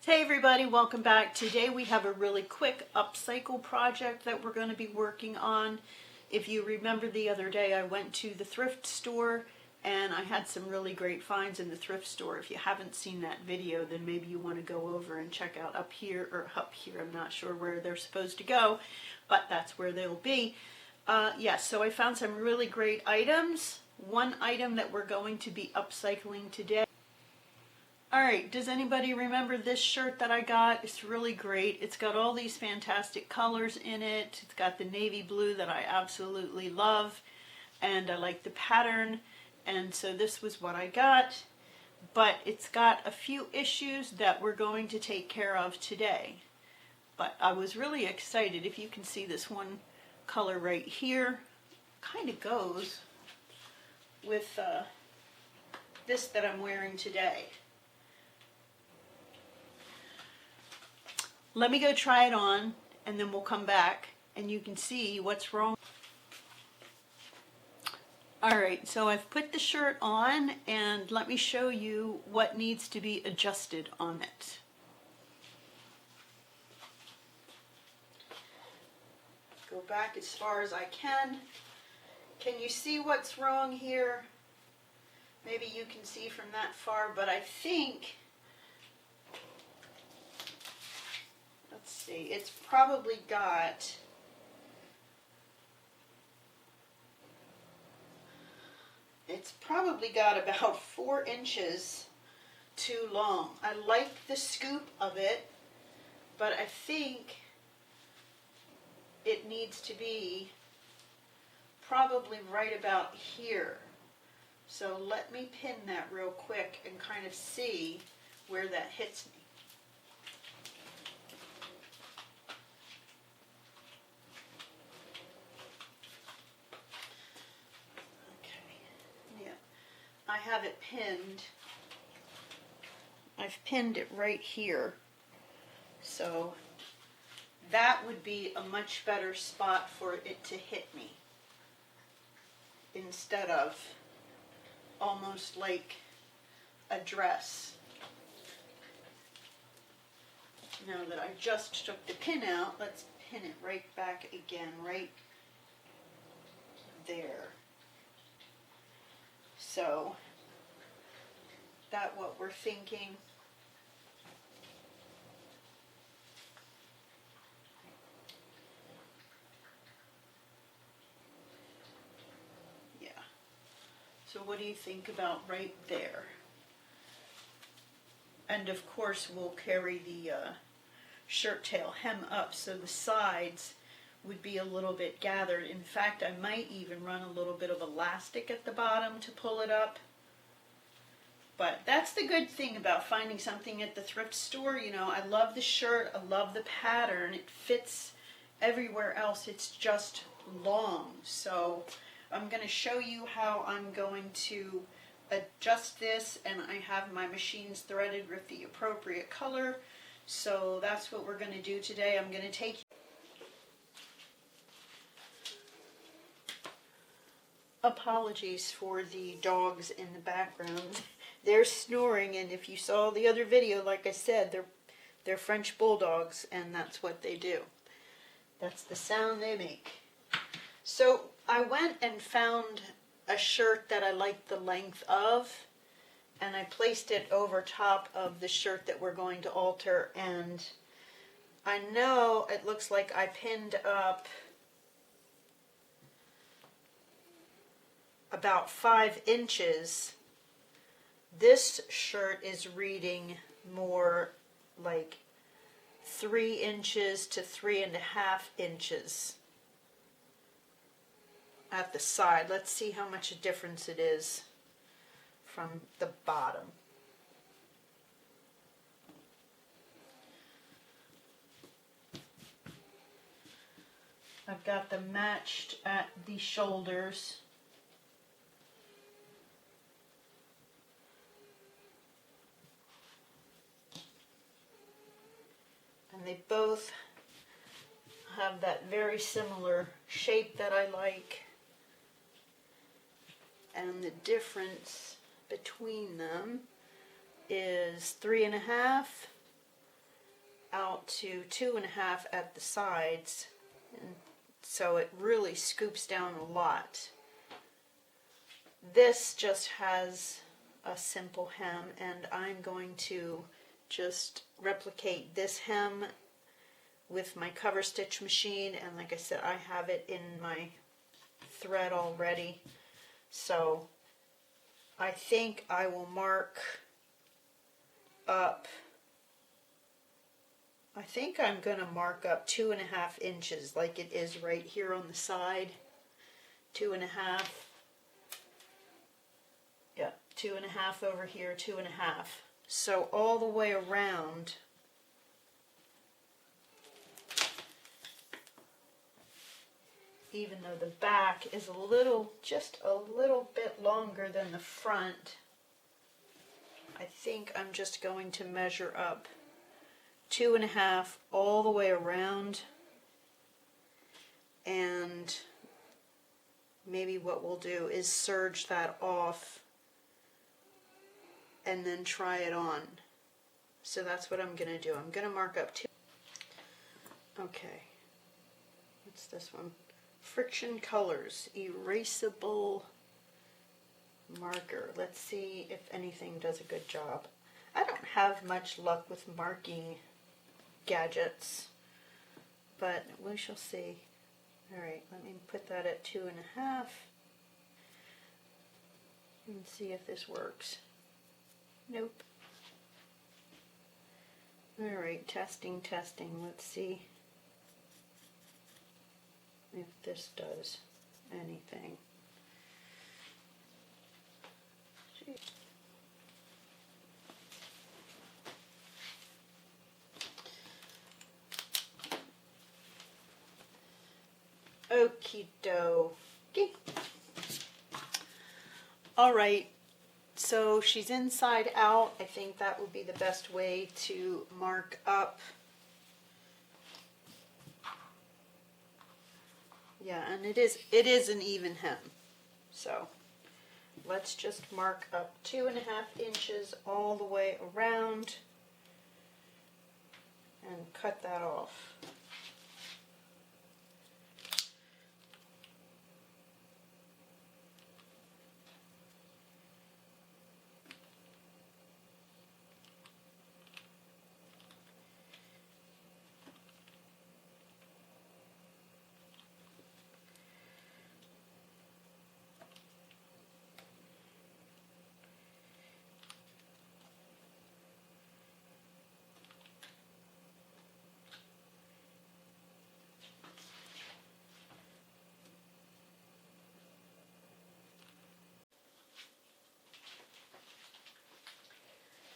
Hey everybody, welcome back. Today we have a really quick upcycle project that we're going to be working on. If you remember the other day, I went to the thrift store and I had some really great finds in the thrift store. If you haven't seen that video, then maybe you want to go over and check out up here, I'm not sure where they're supposed to go, but that's where they'll be. Yes, so I found some really great items. One item that we're going to be upcycling today. Alright, does anybody remember this shirt that I got? It's really great. It's got all these fantastic colors in it. It's got the navy blue that I absolutely love, and I like the pattern, and so this was what I got. But it's got a few issues that we're going to take care of today. But I was really excited. If you can see this one color right here, kind of goes with this that I'm wearing today. Let me go try it on, and then we'll come back and you can see what's wrong. Alright, so I've put the shirt on, and let me show you what needs to be adjusted on it. Go back as far as I can. Can you see what's wrong here? Maybe you can see from that far, but I think, let's see, it's probably got about 4 inches too long. I like the scoop of it, but I think it needs to be probably right about here. So let me pin that real quick and kind of see where that hits me. I have it pinned. I've pinned it right here. So that would be a much better spot for it to hit me, instead of almost like a dress. Now that I just took the pin out, let's pin it right back again, right there. So, that's what we're thinking. Yeah. So what do you think about right there? And of course we'll carry the shirt tail hem up so the sides would be a little bit gathered. In fact, I might even run a little bit of elastic at the bottom to pull it up. But that's the good thing about finding something at the thrift store. You know, I love the shirt, I love the pattern. It fits everywhere else. It's just long. So I'm going to show you how I'm going to adjust this, and I have my machines threaded with the appropriate color. So that's what we're going to do today. I'm going to take apologies for the dogs in the background. They're snoring, and if you saw the other video, like I said, they're French bulldogs, and that's what they do. That's the sound they make. So I went and found a shirt that I liked the length of, and I placed it over top of the shirt that we're going to alter, and I know it looks like I pinned up about 5 inches. This shirt is reading more like 3 inches to 3.5 inches at the side. Let's see how much a difference it is from the bottom. I've got them matched at the shoulders. And they both have that very similar shape that I like. And the difference between them is 3.5 out to 2.5 at the sides, and so it really scoops down a lot. This just has a simple hem, and I'm going to just replicate this hem with my cover stitch machine, and like I said, I have it in my thread already, so I think I will mark up, I think I'm going to mark up 2.5 inches like it is right here on the side. 2.5, yeah, 2.5 over here, 2.5. So all the way around, even though the back is a little, just a little bit longer than the front, I think I'm just going to measure up 2.5 all the way around, and maybe what we'll do is serge that off and then try it on. So that's what I'm going to do. I'm going to mark up 2. Okay, what's this one? Friction Colors erasable marker. Let's see if anything does a good job. I don't have much luck with marking gadgets, but we shall see. Alright, let me put that at 2.5 and see if this works. Nope. Alright, testing. Let's see if this does anything. Jeez. Okie dokie. Alright, so she's inside out. I think that would be the best way to mark up. Yeah, and it is an even hem. So let's just mark up 2.5 inches all the way around and cut that off.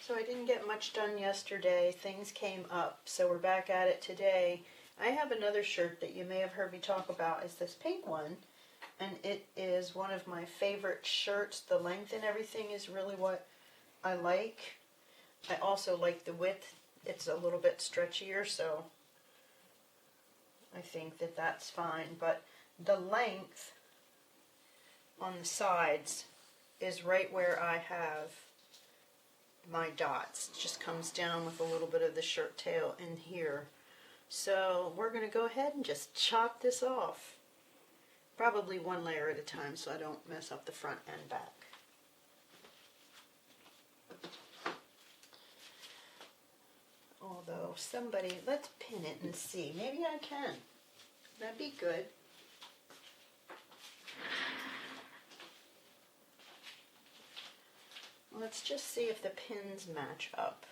So I didn't get much done yesterday. Things came up, so we're back at it today. I have another shirt that you may have heard me talk about. It's this pink one, and it is one of my favorite shirts. The length and everything is really what I like. I also like the width. It's a little bit stretchier, so I think that that's fine. But the length on the sides is right where I have my dots. It just comes down with a little bit of the shirt tail in here. So we're going to go ahead and just chop this off. Probably one layer at a time so I don't mess up the front and back. Although somebody, let's pin it and see. Maybe I can. That'd be good. Let's just see if the pins match up.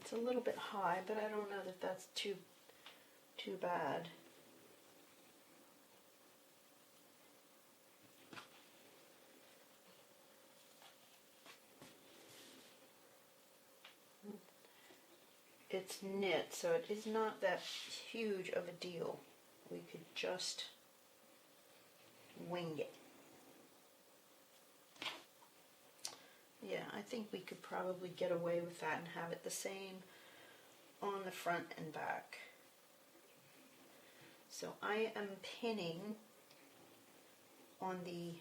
It's a little bit high, but I don't know that that's too bad. It's knit, so it is not that huge of a deal. We could just wing it. Yeah, I think we could probably get away with that and have it the same on the front and back. So I am pinning on the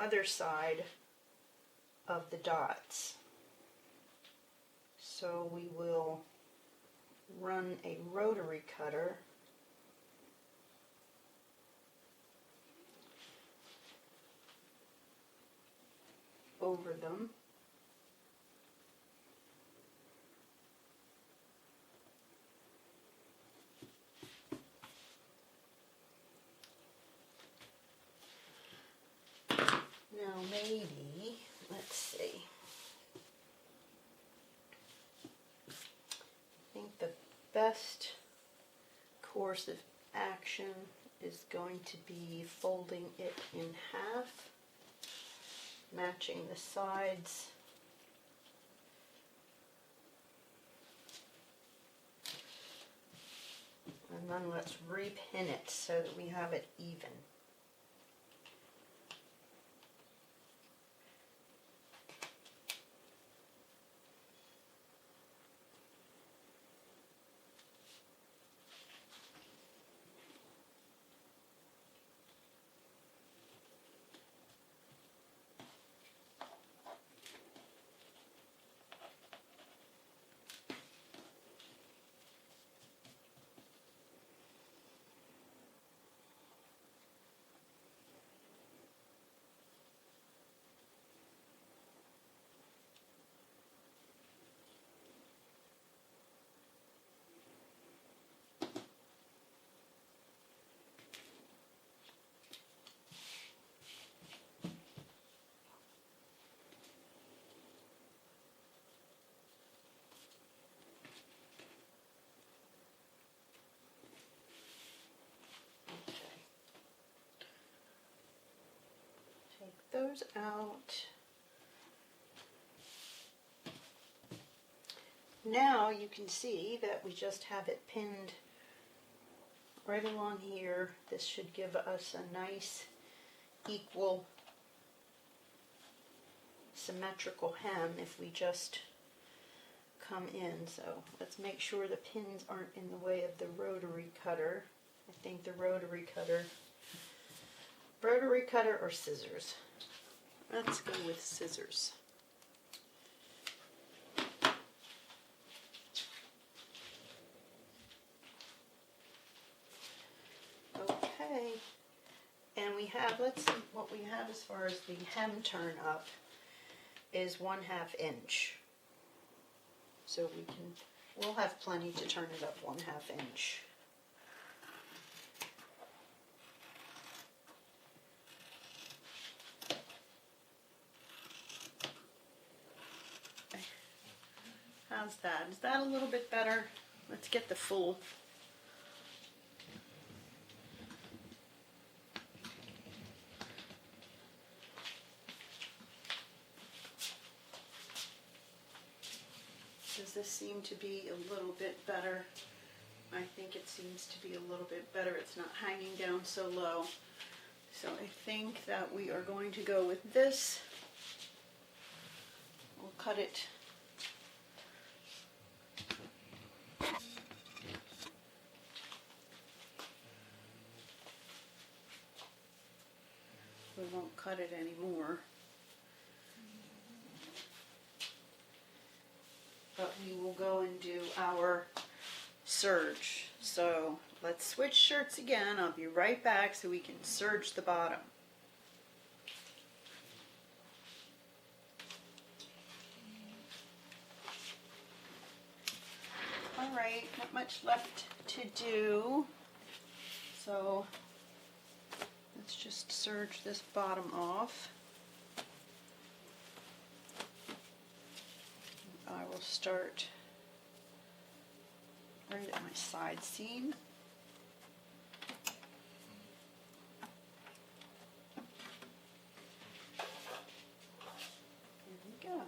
other side of the dots. So we will run a rotary cutter over them. Now maybe, let's see, I think the best course of action is going to be folding it in half, matching the sides. And then let's repin it so that we have it even. Take those out. Now you can see that we just have it pinned right along here. This should give us a nice equal symmetrical hem if we just come in. So let's make sure the pins aren't in the way of the rotary cutter. I think the rotary cutter or scissors. Let's go with scissors. Okay, and we have, let's see what we have as far as the hem turn up is 1/2 inch. So we'll have plenty to turn it up 1/2 inch. How's that? Is that a little bit better? Let's get the full. Does this seem to be a little bit better? I think it seems to be a little bit better. It's not hanging down so low. So I think that we are going to go with this. We'll cut it. We won't cut it anymore. But we will go and do our serge. So let's switch shirts again. I'll be right back so we can serge the bottom. All right, not much left to do. So let's just serge this bottom off. I will start right at my side seam. There we go.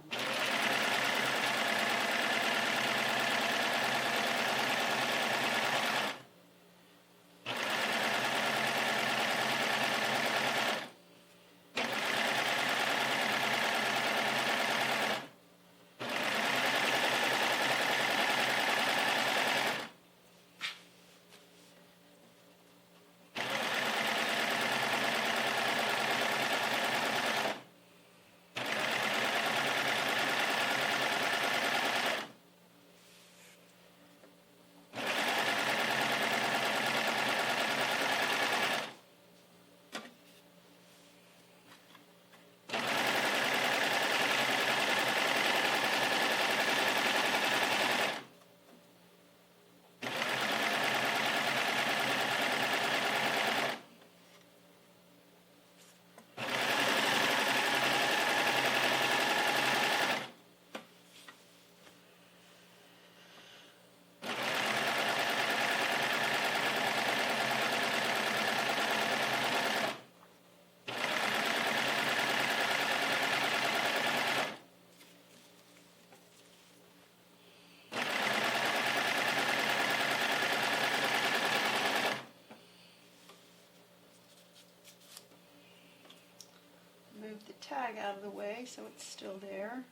tag out of the way so it's still there.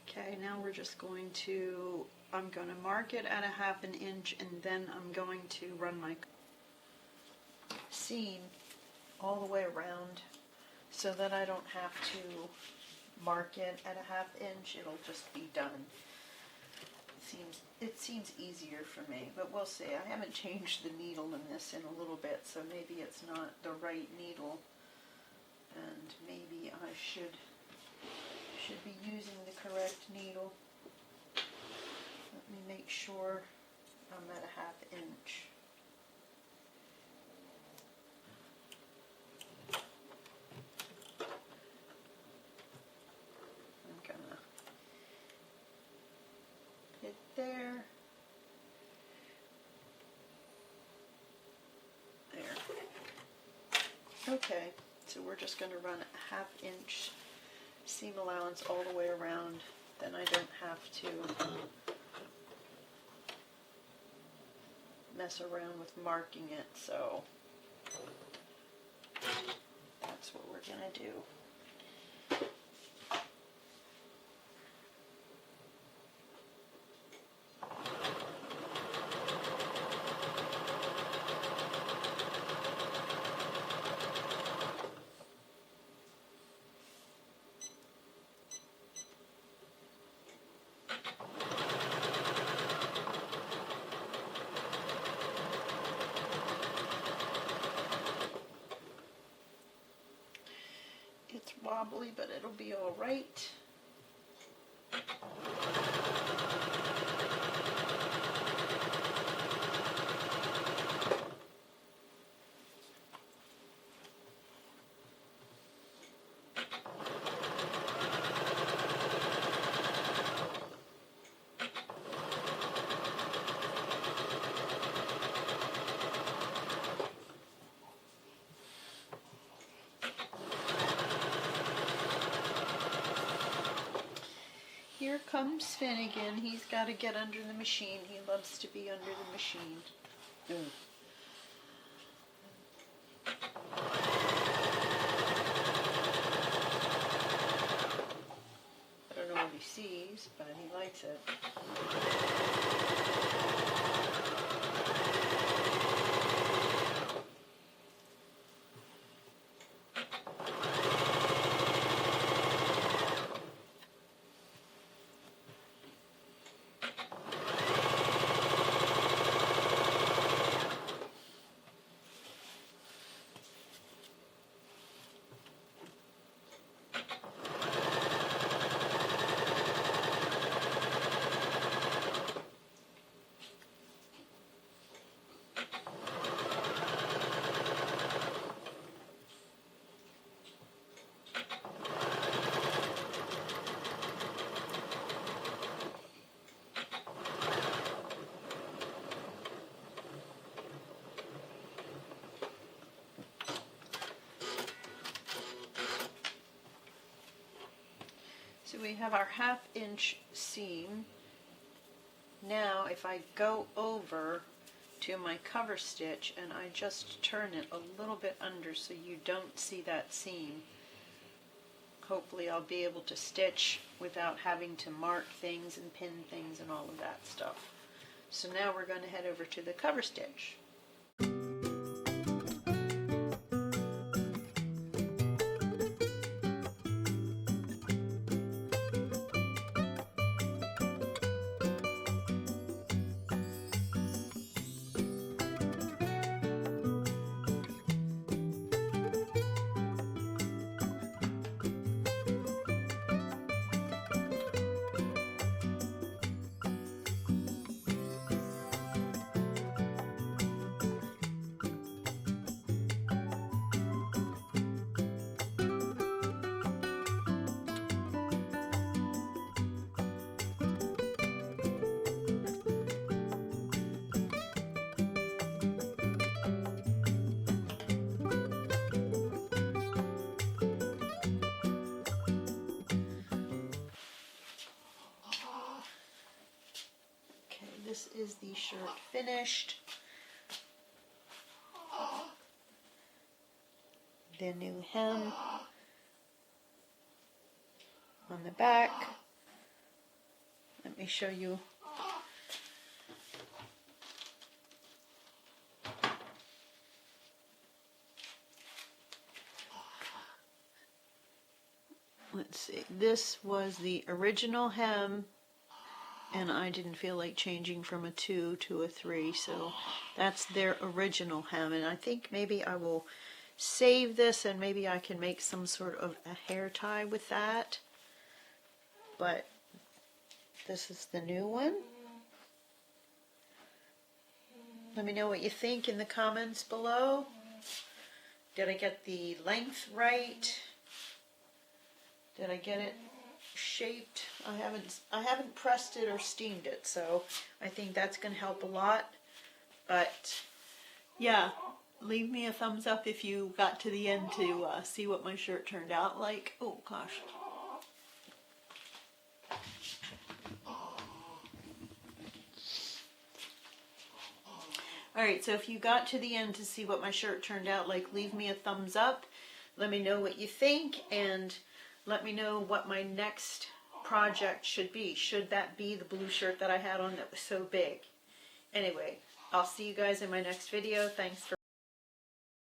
Okay, now we're just going to, I'm going to mark it at 1/2 inch, and then I'm going to run my seam all the way around so that I don't have to mark it at 1/2 inch. It'll just be done. It seems easier for me, but we'll see. I haven't changed the needle in this in a little bit, so maybe it's not the right needle, and maybe I should be using the correct needle. Let me make sure I'm at 1/2 inch. I'm gonna hit there. There. Okay, so we're just going to run a 1/2 inch seam allowance all the way around, then I don't have to mess around with marking it, so that's what we're going to do. It's wobbly, but it'll be all right. Here comes Finnigan. He's got to get under the machine. He loves to be under the machine. I don't know what he sees, but he likes it. So we have our 1/2 inch seam. Now if I go over to my cover stitch and I just turn it a little bit under so you don't see that seam, hopefully I'll be able to stitch without having to mark things and pin things and all of that stuff. So now we're going to head over to the cover stitch. is the shirt finished. The new hem on the back. Let me show you. Let's see, this was the original hem, and I didn't feel like changing from a 2 to a 3, so that's their original hem. And I think maybe I will save this and maybe I can make some sort of a hair tie with that. But this is the new one. Let me know what you think in the comments below. Did I get the length right? Did I get it shaped? I haven't pressed it or steamed it, so I think that's going to help a lot. But yeah, leave me a thumbs up if you got to the end to see what my shirt turned out like. Oh gosh. Alright, so if you got to the end to see what my shirt turned out like, leave me a thumbs up. Let me know what you think, and let me know what my next project should be. Should that be the blue shirt that I had on that was so big? Anyway, I'll see you guys in my next video. Thanks for